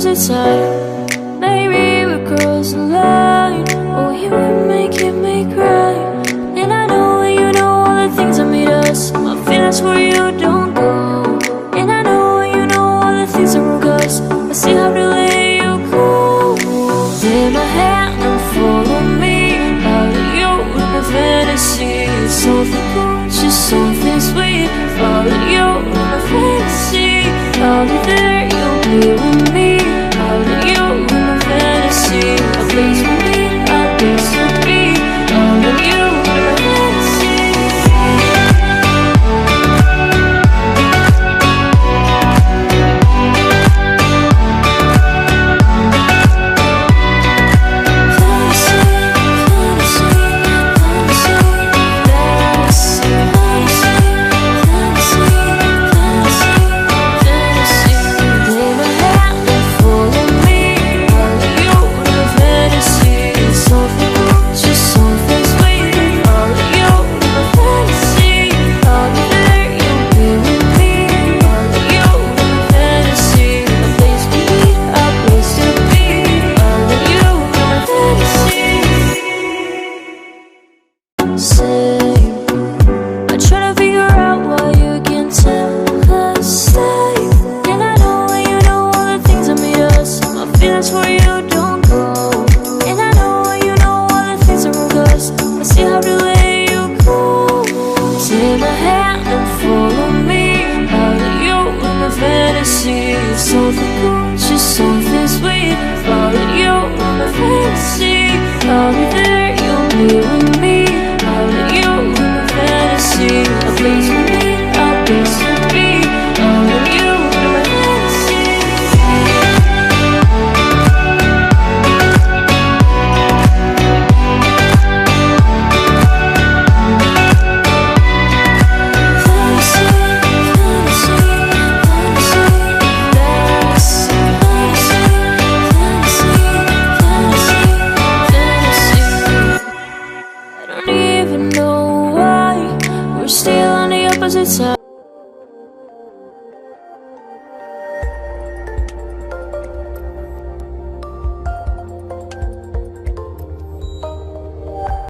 time. Maybe we're crossing the line. Oh, you would make me cry. And I know you know all the things that made us. My feelings for you don't go. And I know you know all the things that broke us. I still have to let you go. Take my hand and follow me out of your fantasy. Something cool, just something sweet. Follow you in my fantasy. I'll be there, you'll be with me. Follow you in my fantasy. A place for me, a place to be. Follow you in my fantasy. Something cool, just something sweet.